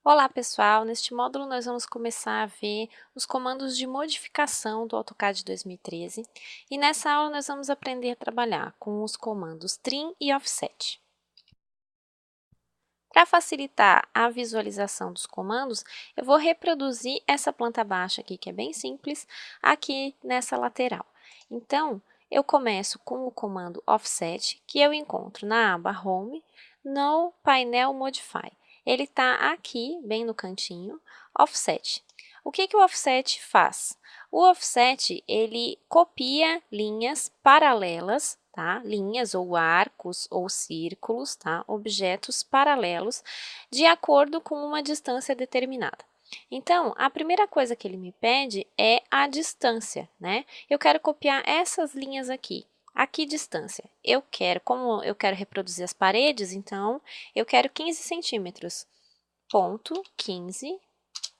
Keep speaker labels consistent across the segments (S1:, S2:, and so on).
S1: Olá pessoal, neste módulo nós vamos começar a ver os comandos de modificação do AutoCAD 2013 e nessa aula nós vamos aprender a trabalhar com os comandos trim e offset. Para facilitar a visualização dos comandos, eu vou reproduzir essa planta baixa aqui, que é bem simples, aqui nessa lateral. Então, eu começo com o comando offset, que eu encontro na aba Home, no painel Modify. Ele está aqui, bem no cantinho, offset. O que o offset faz? O offset, ele copia linhas paralelas, tá? Linhas ou arcos ou círculos, tá? Objetos paralelos, de acordo com uma distância determinada. Então, a primeira coisa que ele me pede é a distância, né? Eu quero copiar essas linhas aqui. A que distância? Como eu quero reproduzir as paredes, então, eu quero 15 centímetros. Ponto 15,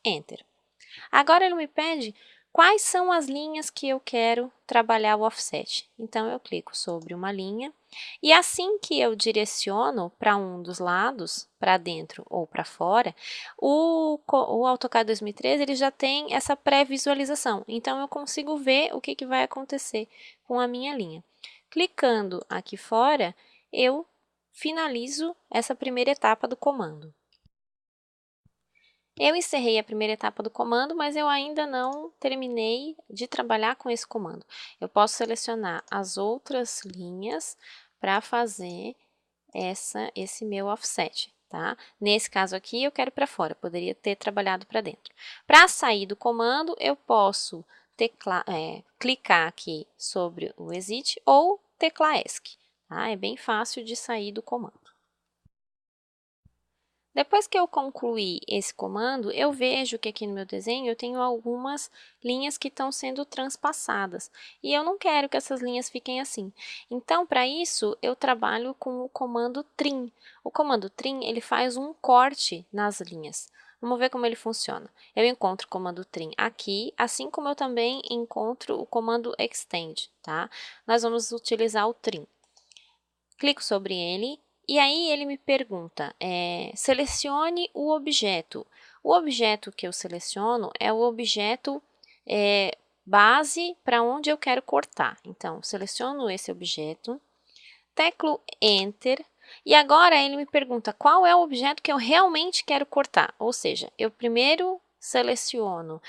S1: Enter. Agora ele me pede quais são as linhas que eu quero trabalhar o offset. Então, eu clico sobre uma linha e assim que eu direciono para um dos lados, para dentro ou para fora, o AutoCAD 2013 ele já tem essa pré-visualização. Então, eu consigo ver o que vai acontecer com a minha linha. Clicando aqui fora, eu finalizo essa primeira etapa do comando. Eu encerrei a primeira etapa do comando, mas eu ainda não terminei de trabalhar com esse comando. Eu posso selecionar as outras linhas para fazer esse meu offset, tá? Nesse caso aqui, eu quero para fora, poderia ter trabalhado para dentro. Para sair do comando, eu posso clicar aqui sobre o Exit ou teclar ESC, tá? É bem fácil de sair do comando. Depois que eu concluir esse comando, eu vejo que aqui no meu desenho eu tenho algumas linhas que estão sendo transpassadas. E eu não quero que essas linhas fiquem assim. Então, para isso, eu trabalho com o comando trim. O comando trim, ele faz um corte nas linhas. Vamos ver como ele funciona. Eu encontro o comando trim aqui, assim como eu também encontro o comando extend, tá? Nós vamos utilizar o trim. Clico sobre ele. E aí ele me pergunta, selecione o objeto. O objeto que eu seleciono é o objeto base para onde eu quero cortar. Então, seleciono esse objeto, teclo Enter, e agora ele me pergunta qual é o objeto que eu realmente quero cortar. Ou seja, eu primeiro seleciono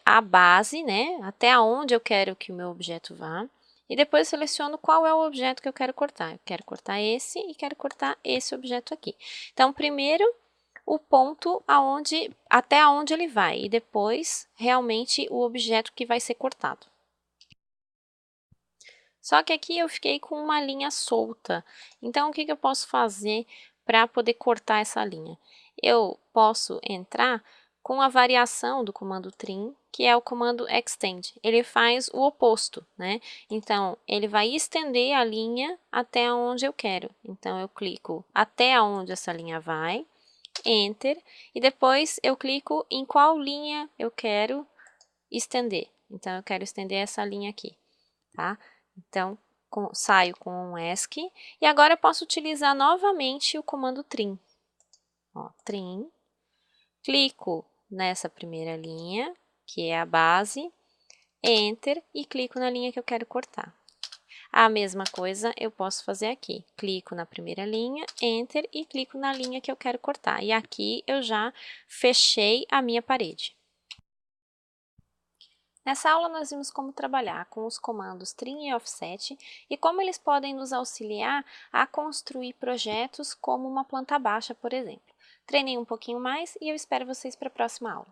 S1: a base, né, até onde eu quero que o meu objeto vá. E depois seleciono qual é o objeto que eu quero cortar. Eu quero cortar esse e quero cortar esse objeto aqui. Então, primeiro o ponto até onde ele vai e depois realmente o objeto que vai ser cortado. Só que aqui eu fiquei com uma linha solta. Então, o que eu posso fazer para poder cortar essa linha? Eu posso entrar com a variação do comando trim, que é o comando extend. Ele faz o oposto, né? Então, ele vai estender a linha até onde eu quero. Então, eu clico até onde essa linha vai, Enter, e depois eu clico em qual linha eu quero estender. Então, eu quero estender essa linha aqui, tá? Então, saio com um ESC e agora eu posso utilizar novamente o comando trim. Ó, trim, clico nessa primeira linha, que é a base, Enter e clico na linha que eu quero cortar. A mesma coisa eu posso fazer aqui. Clico na primeira linha, Enter e clico na linha que eu quero cortar. E aqui eu já fechei a minha parede. Nessa aula, nós vimos como trabalhar com os comandos trim e offset e como eles podem nos auxiliar a construir projetos como uma planta baixa, por exemplo. Treinei um pouquinho mais e eu espero vocês para a próxima aula.